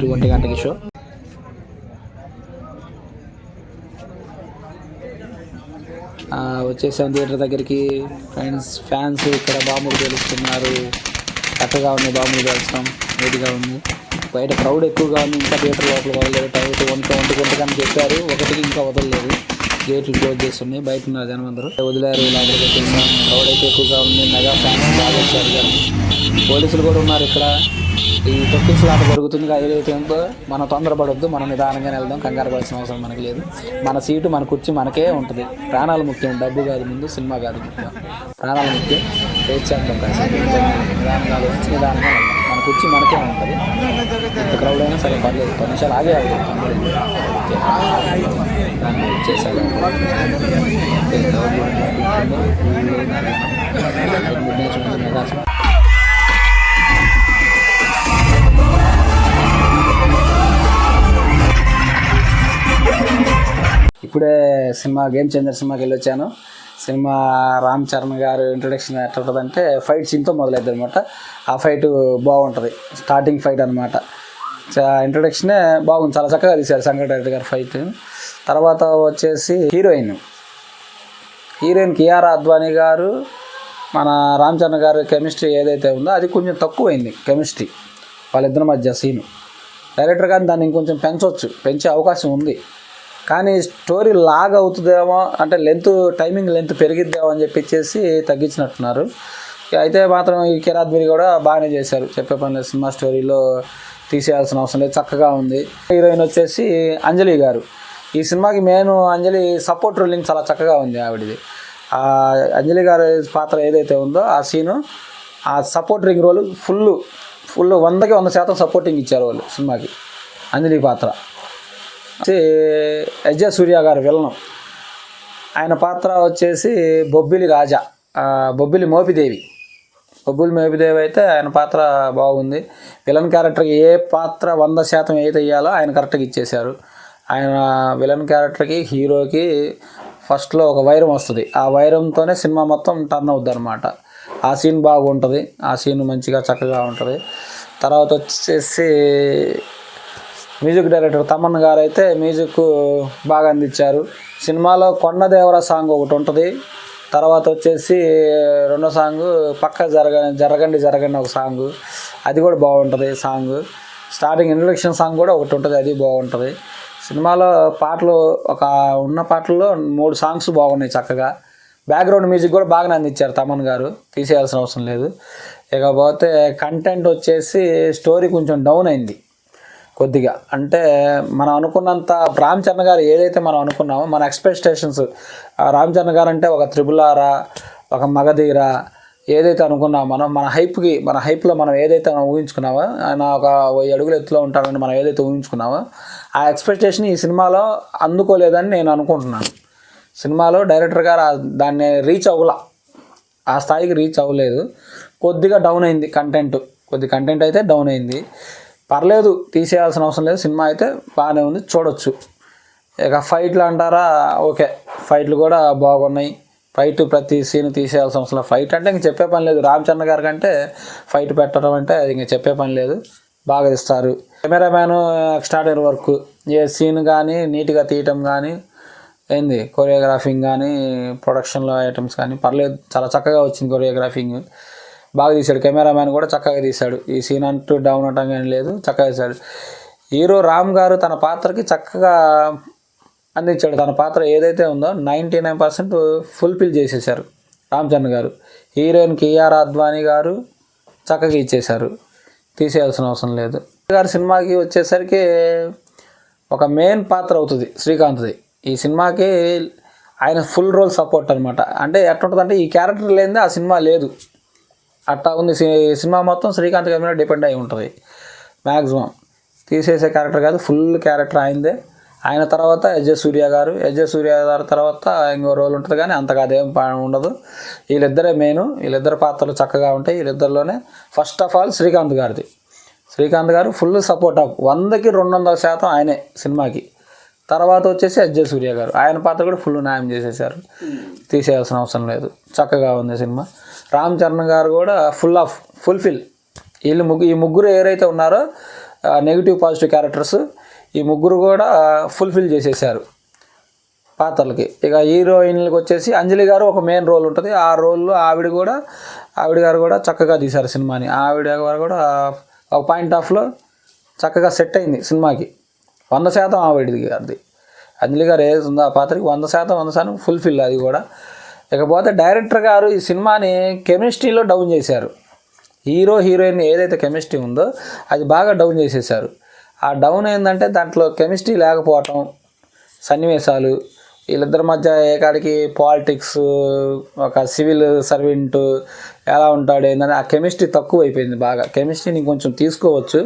Night 1 గంటకి show. వచ్చేసాం theatre దగ్గరికి ఫ్రెండ్స్. ఫ్యాన్స్ ఇక్కడ బాంబులు పేలుస్తున్నారు. చక్కగా ఉంది బాంబులు పేల్చడం, నీట్గా ఉంది. బయట క్రౌడ్ ఎక్కువగా ఉంది. ఇంకా థియేటర్ లోపల వదలలేదు. టైట్ 1 గంటకి చెప్పారు, 1కి ఇంకా వదలలేదు. గేట్లు క్లోజ్ చేస్తున్నాయి. బయట ఉన్నారు జనం అందరూ. వదిలేరు, లోపలికి వచ్చేసాం. క్రౌడ్ అయితే ఎక్కువగా ఉంది. మెగా ఫ్యాన్స్ బాగా వచ్చారు జనం. పోలీసులు కూడా ఉన్నారు ఇక్కడ. ఈ తొక్కిసలాట జరుగుతుంది. ఏదైతే ఉందో మనం తొందరపడొద్దు, మనం నిదానంగానే వెళ్దాం. కంగారు పడాల్సిన అవసరం మనకు లేదు. మన సీటు, మన కుర్చీ మనకే ఉంటుంది. ప్రాణాలు ముఖ్యం, డబ్బు కాదు ముందు, సినిమా కాదు ముఖ్యం. ప్రాణాలు ముఖ్యం. చేద్దాం కాదు, నిదానంగా ఆలోచించి నిదానంగా వెళ్దాం. మన కుర్చీ మనకే ఉంటుంది. ఇంత క్రౌడ్ అయినా సరే పర్లేదు, 10 నిమిషాలు ఆగే దాన్ని చేశాడు. ఇప్పుడే సినిమా గేమ్ చేంజర్ సినిమాకి వెళ్ళొచ్చాను. సినిమా రామ్ చరణ్ గారు ఇంట్రొడక్షన్ ఎట్లా ఉంటుందంటే ఫైట్ సీన్తో మొదలైద్ది అనమాట. ఆ ఫైట్ బాగుంటుంది, స్టార్టింగ్ ఫైట్ అనమాట. ఇంట్రొడక్షనే బాగుంది, చాలా చక్కగా తీశారు శంకర్ డైరెక్టర్ గారు ఫైట్. తర్వాత వచ్చేసి హీరోయిన్ కియారా అద్వానీ గారు, మన రామ్ చరణ్ గారు కెమిస్ట్రీ ఏదైతే ఉందో అది కొంచెం తక్కువైంది కెమిస్ట్రీ వాళ్ళిద్దరి మధ్య సీను. డైరెక్టర్ గారిని దాన్ని ఇంకొంచెం పెంచే అవకాశం ఉంది. కానీ స్టోరీ లాగ్ అవుతుందేమో అంటే టైమింగ్ లెంత్ పెరిగిద్దేమో అని చెప్పిచ్చేసి తగ్గించినట్టున్నారు. అయితే మాత్రం ఈ కిరాద్వాని కూడా బాగానే చేశారు, చెప్పే పని లేదు. సినిమా స్టోరీలో తీసేయాల్సిన అవసరం లేదు, చక్కగా ఉంది. హీరోయిన్ వచ్చేసి అంజలి గారు. ఈ సినిమాకి మెయిన్ అంజలి సపోర్ట్ రోలింగ్ చాలా చక్కగా ఉంది ఆవిడది. అంజలి గారి పాత్ర ఏదైతే ఉందో ఆ సీను, ఆ సపోర్టింగ్ రోల్ ఫుల్ 100కి 100% సపోర్టింగ్ ఇచ్చారు వాళ్ళు సినిమాకి. అంజలి పాత్ర ఎస్జే సూర్య గారు విలనం. ఆయన పాత్ర వచ్చేసి బొబ్బిలి రాజా, బొబ్బిలి మోపిదేవి అయితే ఆయన పాత్ర బాగుంది. విలన్ క్యారెక్టర్కి ఏ పాత్ర 100% ఏదైతే ఇయ్యాలో ఆయన కరెక్ట్గా ఇచ్చేశారు. ఆయన విలన్ క్యారెక్టర్కి హీరోకి ఫస్ట్లో ఒక వైరం వస్తుంది. ఆ వైరంతోనే సినిమా మొత్తం టర్న్ అవుద్ది అనమాట. ఆ సీన్ బాగుంటుంది, ఆ సీన్ మంచిగా చక్కగా ఉంటుంది. తర్వాత వచ్చేసి మ్యూజిక్ డైరెక్టర్ తమన్ గారు అయితే మ్యూజిక్ బాగా అందించారు. సినిమాలో కొండదేవర సాంగ్ ఒకటి ఉంటుంది. తర్వాత వచ్చేసి రెండో సాంగ్ పక్క జరగండి ఒక సాంగ్, అది కూడా బాగుంటుంది సాంగ్. స్టార్టింగ్ ఇంట్రడక్షన్ సాంగ్ కూడా ఒకటి ఉంటుంది, అది బాగుంటుంది. సినిమాలో పాటలు ఉన్న పాటల్లో 3 సాంగ్స్ బాగున్నాయి చక్కగా. బ్యాక్గ్రౌండ్ మ్యూజిక్ కూడా బాగానే అందించారు తమన్ గారు, తీసేయాల్సిన అవసరం లేదు. ఇకపోతే కంటెంట్ వచ్చేసి స్టోరీ కొంచెం డౌన్ అయింది కొద్దిగా. అంటే మనం అనుకున్నంత రామ్ చరణ్ గారు ఏదైతే మనం అనుకున్నామో, మన ఎక్స్పెక్టేషన్స్, రామ్ చరణ్ గారు అంటే ఒక త్రిబులారా, ఒక మగధీరా ఏదైతే అనుకున్నామో మన హైప్లో మనం ఏదైతే ఊహించుకున్నామో, ఆయన ఒక 1000 అడుగుల ఎత్తులో ఉంటారని మనం ఏదైతే ఊహించుకున్నామో ఆ ఎక్స్పెక్టేషన్ ఈ సినిమాలో అందుకోలేదని నేను అనుకుంటున్నాను. సినిమాలో డైరెక్టర్ గారు దాన్ని ఆ స్థాయికి రీచ్ అవ్వలేదు. కొద్దిగా డౌన్ అయింది కంటెంట్ అయితే డౌన్ అయింది. పర్లేదు, తీసేయాల్సిన అవసరం లేదు. సినిమా అయితే బాగానే ఉంది, చూడొచ్చు. ఇక ఫైట్లు అంటారా, ఓకే, ఫైట్లు కూడా బాగున్నాయి. ప్రతి సీన్ తీసేయాల్సిన అవసరం లేదు. ఫైట్ అంటే ఇంక చెప్పే పని లేదు. రామ్ చరణ్ గారి కంటే ఫైట్ పెట్టడం అంటే ఇంక చెప్పే పని లేదు, బాగా ఇస్తారు. కెమెరామ్యాన్ ఎక్స్ట్రాడినరీ వర్క్, ఏ సీన్ కానీ నీట్గా తీయటం కానీ కొరియోగ్రాఫింగ్ కానీ ప్రొడక్షన్లో ఐటమ్స్ కానీ పర్లేదు, చాలా చక్కగా వచ్చింది. కొరియోగ్రాఫింగ్ బాగా తీశాడు. కెమెరామ్యాన్ కూడా చక్కగా తీశాడు. ఈ సీన్ అంటూ డౌన్ అవటం కానీ లేదు, చక్కగా తీశాడు. హీరో రామ్ గారు తన పాత్రకి చక్కగా అందించాడు. తన పాత్ర ఏదైతే ఉందో 99% ఫుల్ఫిల్ చేసేసారు రామ్ చరణ్ గారు. హీరోయిన్ కియారా అద్వానీ గారు చక్కగా ఇచ్చేశారు, తీసేయాల్సిన అవసరం లేదు. గారు సినిమాకి వచ్చేసరికి ఒక మెయిన్ పాత్ర అవుతుంది శ్రీకాంత్ది. ఈ సినిమాకి ఆయన ఫుల్ రోల్ సపోర్ట్ అనమాట. అంటే ఎట్లుంటుందంటే ఈ క్యారెక్టర్ లేనిదే ఆ సినిమా లేదు, అట్టా ఉంది. సినిమా మొత్తం శ్రీకాంత్ గారి మీద డిపెండ్ అయి ఉంటుంది. మ్యాక్సిమం తీసేసే క్యారెక్టర్ కాదు, ఫుల్ క్యారెక్టర్ ఆయనదే. ఆయన తర్వాత ఎస్జే సూర్య గారు తర్వాత ఇంకో రోల్ ఉంటుంది, కానీ అంతగా అదేం ఉండదు. వీళ్ళిద్దరే మెయిన్, వీళ్ళిద్దరు పాత్రలు చక్కగా ఉంటాయి. వీళ్ళిద్దరిలోనే ఫస్ట్ ఆఫ్ ఆల్ శ్రీకాంత్ గారు ఫుల్ సపోర్ట్ 100కి 200% ఆయనే సినిమాకి. తర్వాత వచ్చేసి ఎస్జే సూర్య గారు, ఆయన పాత్ర కూడా ఫుల్ న్యాయం చేసేసారు, తీసేయాల్సిన అవసరం లేదు, చక్కగా ఉంది సినిమా. రామ్ చరణ్ గారు కూడా ఫుల్ఫిల్. ఈ ముగ్గురు ఎవరైతే ఉన్నారో నెగిటివ్ పాజిటివ్ క్యారెక్టర్స్ ఈ ముగ్గురు కూడా ఫుల్ఫిల్ చేసేసారు పాత్రలకి. ఇక హీరోయిన్లకు వచ్చేసి అంజలి గారు ఒక మెయిన్ రోల్ ఉంటుంది. ఆ రోల్లో ఆవిడ గారు కూడా చక్కగా తీశారు సినిమాని. ఆవిడ గారు కూడా ఒక పాయింట్ ఆఫ్లో చక్కగా సెట్ అయింది సినిమాకి. 100% ఆవిడది గారిది. అంజలి గారు ఏది ఉందో ఆ పాత్రకి 100% ఫుల్ఫిల్ అది కూడా. ఇకపోతే డైరెక్టర్ గారు ఈ సినిమాని కెమిస్ట్రీలో డౌన్ చేశారు. హీరోయిన్ ఏదైతే కెమిస్ట్రీ ఉందో అది బాగా డౌన్ చేసేసారు. ఆ డౌన్ ఏంటంటే దాంట్లో కెమిస్ట్రీ లేకపోవటం, సన్నివేశాలు, వీళ్ళిద్దరి మధ్య ఏకాడికి పాలిటిక్స్, ఒక సివిల్ సర్వెంట్ ఎలా ఉంటాడు ఏంటంటే ఆ కెమిస్ట్రీ తక్కువ అయిపోయింది. బాగా కెమిస్ట్రీని కొంచెం తీసుకోవచ్చు.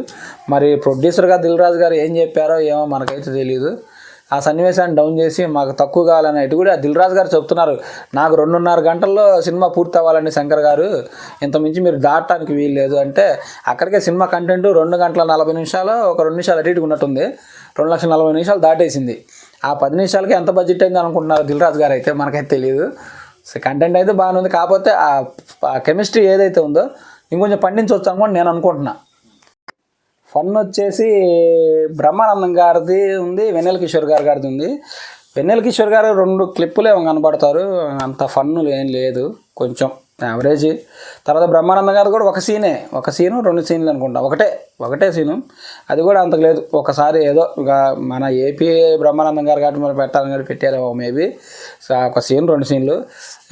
మరి ప్రొడ్యూసర్గా దిల్ రాజు గారు ఏం చెప్పారో ఏమో మనకైతే తెలియదు. ఆ సన్నివేశాన్ని డౌన్ చేసి మాకు తక్కువ కావాలని ఇటు కూడా దిల్ రాజు గారు చెప్తున్నారు. నాకు 2.5 గంటల్లో సినిమా పూర్తి అవ్వాలండి శంకర్ గారు, ఇంతమించి మీరు దాటడానికి వీల్లేదు అంటే అక్కడికే సినిమా కంటెంట్ 2 గంటల 40 నిమిషాలు, ఒక 2 నిమిషాలు అటు ఇటుగా ఉన్నట్టుంది. 2,40,000 దాటేసింది. ఆ 10 నిమిషాలకి ఎంత బడ్జెట్ అయింది అనుకుంటున్నారు దిల్ రాజు గారు అయితే, మనకైతే తెలియదు. కంటెంట్ అయితే బాగానే ఉంది. కాకపోతే ఆ కెమిస్ట్రీ ఏదైతే ఉందో ఇంకొంచెం పండించవచ్చు అనుకోండి నేను అనుకుంటున్నా. ఫన్ వచ్చేసి బ్రహ్మానందం గారిది ఉంది, వెన్నెల కిషోర్ గారిది ఉంది. వెన్నెల కిషోర్ గారు 2 క్లిప్పులే కనబడతారు, అంత ఫన్ను ఏం లేదు, కొంచెం యావరేజ్. తర్వాత బ్రహ్మానందం గారు కూడా ఒక సీను 2 సీన్లు అనుకుంటా, ఒకటే సీను, అది కూడా అంతకు లేదు. ఒకసారి ఏదో ఇక మన ఏపీ బ్రహ్మానందం గారు కాబట్టి మరి పెట్టాలని కానీ పెట్టారేమో మేబీ. సో ఒక సీన్ 2 సీన్లు.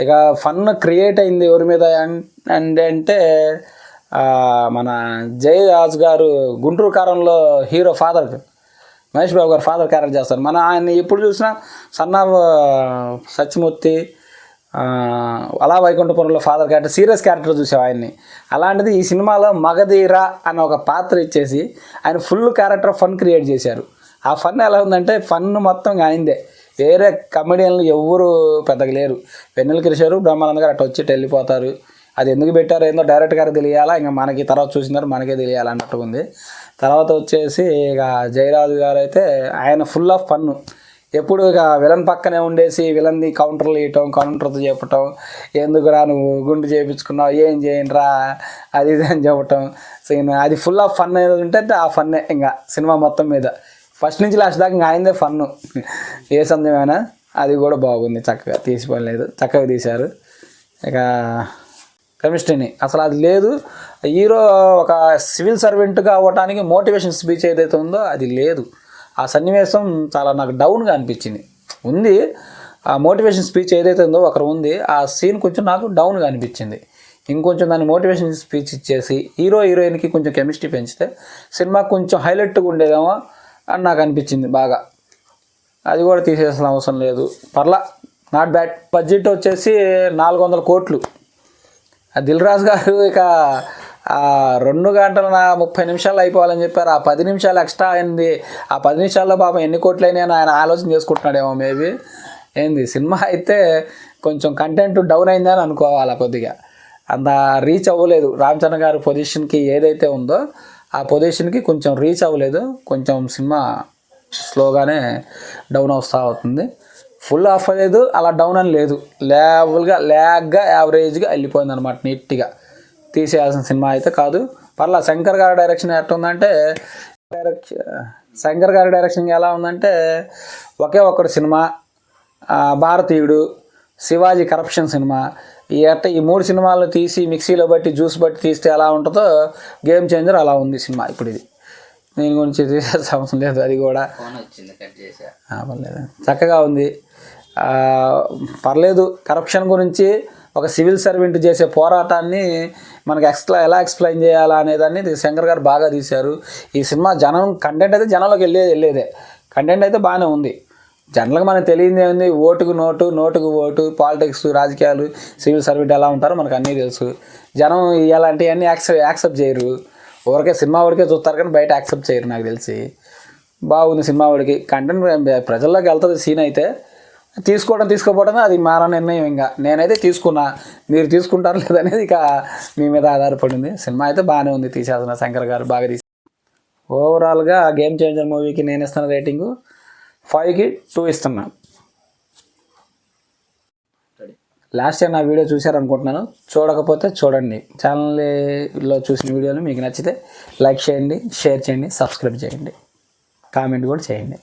ఇక ఫన్ క్రియేట్ అయింది ఎవరి మీద అంటే మన జయరాజ్ గారు గుంటూరు కారంలో హీరో ఫాదర్ మహేష్ బాబు గారు ఫాదర్ క్యారెక్టర్ చేస్తారు. మన ఆయన ఎప్పుడు చూసినా సన్నా సత్యమూర్తి, అలా వైకుంఠపురంలో ఫాదర్ క్యారెక్టర్, సీరియస్ క్యారెక్టర్ చూసాం ఆయన్ని. అలాంటిది ఈ సినిమాలో మగధీర అనే ఒక పాత్ర ఇచ్చేసి ఆయన ఫుల్ క్యారెక్టర్ ఫన్ క్రియేట్ చేశారు. ఆ ఫన్ ఎలా ఉందంటే ఫన్ మొత్తం ఆయనదే, వేరే కమెడియన్లు ఎవరు పెద్దగా లేరు. వెన్నెల కిషోర్ బ్రహ్మానంద గారు అట్లా వచ్చి వెళ్ళిపోతారు. అది ఎందుకు పెట్టారో ఏందో డైరెక్ట్ గారికి తెలియాలా, ఇంకా మనకి తర్వాత చూసినారు మనకే తెలియాలి అన్నట్టు ఉంది. తర్వాత వచ్చేసి ఇక జయరాజు గారు అయితే ఆయన ఫుల్ ఆఫ్ ఫన్. ఎప్పుడు ఇక విలన్ పక్కనే ఉండేసి విలన్ని కౌంటర్లు వేయటం, కౌంటర్తో చెప్పటం, ఎందుకురా నువ్వు గుండు చేయించుకున్నావు, ఏం చేయండిరా అది ఇది అని చెప్పటం. సో అది ఫుల్ ఆఫ్ ఫన్ ఏదో ఉంటే ఆ ఫన్నే ఇంకా సినిమా మొత్తం మీద ఫస్ట్ నుంచి లాస్ట్ దాకా ఇంకా ఆయనదే ఫన్ను. ఏ సందేహమైనా అది కూడా బాగుంది, చక్కగా తీసిపోలేదు, చక్కగా తీశారు. ఇక కెమిస్ట్రీని అసలు అది లేదు. హీరో ఒక సివిల్ సర్వెంట్గా అవ్వటానికి మోటివేషన్ స్పీచ్ ఏదైతే ఉందో అది లేదు. ఆ సన్నివేశం చాలా నాకు డౌన్గా అనిపించింది. ఉంది ఆ మోటివేషన్ స్పీచ్ ఏదైతే ఉందో ఒకరు ఉంది, ఆ సీన్ కొంచెం నాకు డౌన్గా అనిపించింది. ఇంకొంచెం దాన్ని మోటివేషన్ స్పీచ్ ఇచ్చేసి హీరోయిన్కి కొంచెం కెమిస్ట్రీ పెంచితే సినిమా కొంచెం హైలైట్గా ఉండేదేమో అని నాకు అనిపించింది బాగా. అది కూడా తీసేసిన అవసరం లేదు, పర్లా, నాట్ బ్యాడ్. బడ్జెట్ వచ్చేసి 400 కోట్లు. దిల్ రాజు గారు ఇక 2 గంటల 30 నిమిషాలు అయిపోవాలని చెప్పారు. ఆ 10 నిమిషాలు ఎక్స్ట్రా అయింది. ఆ 10 నిమిషాల్లో పాపం ఎన్ని కోట్లు అయినాయని ఆయన ఆలోచన చేసుకుంటున్నాడేమో మేబీ. ఏంది సినిమా అయితే కొంచెం కంటెంట్ డౌన్ అయిందని అనుకోవాలి కొద్దిగా. అంత రీచ్ అవ్వలేదు. రామ్ చరణ్ గారి పొజిషన్కి ఏదైతే ఉందో ఆ పొజిషన్కి కొంచెం రీచ్ అవ్వలేదు. కొంచెం సినిమా స్లోగానే డౌన్ వస్తూ అవుతుంది. ఫుల్ ఆఫ్ లేదు, అలా డౌన్ అని లేదు, ల్యాగ్గా యావరేజ్గా వెళ్ళిపోయింది అనమాట. నీట్గా తీసేయాల్సిన సినిమా అయితే కాదు, పర్లా. శంకర్ గారి డైరెక్షన్ ఎట్లా ఉందంటే, శంకర్ గారి డైరెక్షన్ ఎలా ఉందంటే ఒకే ఒక్కటి సినిమా, భారతీయుడు, శివాజీ కరప్షన్ సినిమా, ఈ 3 సినిమాలు తీసి మిక్సీలో బట్టి జ్యూస్ బట్టి తీస్తే ఎలా ఉంటుందో గేమ్ చేంజర్ అలా ఉంది సినిమా ఇప్పుడు. ఇది దీని గురించి తీసేసే అవసరం లేదు, అది కూడా పర్లేదు, చక్కగా ఉంది, పర్లేదు. కరప్షన్ గురించి ఒక సివిల్ సర్వెంట్ చేసే పోరాటాన్ని మనకి ఎలా ఎక్స్ప్లెయిన్ చేయాలా అనేదాన్ని శంకర్ గారు బాగా తీశారు. ఈ సినిమా కంటెంట్ అయితే జనంలోకి వెళ్ళేదే, కంటెంట్ అయితే బాగానే ఉంది. జనరల్గా మనకు తెలియదు ఏముంది, ఓటుకు నోటుకు ఓటు, పాలిటిక్స్, రాజకీయాలు, సివిల్ సర్వెంట్ ఎలా ఉంటారో మనకు అన్నీ తెలుసు. జనం ఇలాంటివన్నీ యాక్సెప్ట్ చేయరు, ఊరికే సినిమా వాడికే చూస్తారు కానీ బయట యాక్సెప్ట్ చేయరు నాకు తెలిసి. బాగుంది సినిమా వాడికి, కంటెంట్ ప్రజల్లోకి వెళ్తుంది. సీన్ అయితే తీసుకోపోవడమే అది మన నిర్ణయం. ఇంకా నేనైతే తీసుకున్నా, మీరు తీసుకుంటారు లేదనేది ఇక మీ మీద ఆధారపడింది. సినిమా అయితే బాగానే ఉంది, తీసేస్తున్న శంకర్ గారు బాగా తీసి. ఓవరాల్గా గేమ్ చేంజర్ మూవీకి నేను ఇస్తున్న రేటింగు 5కి 2 ఇస్తున్నా. లాస్ట్ టైం నా వీడియో చూశారనుకుంటున్నాను. చూడకపోతే చూడండి. ఛానల్లో చూసిన వీడియోలు మీకు నచ్చితే లైక్ చేయండి, షేర్ చేయండి, సబ్స్క్రైబ్ చేయండి, కామెంట్ కూడా చేయండి.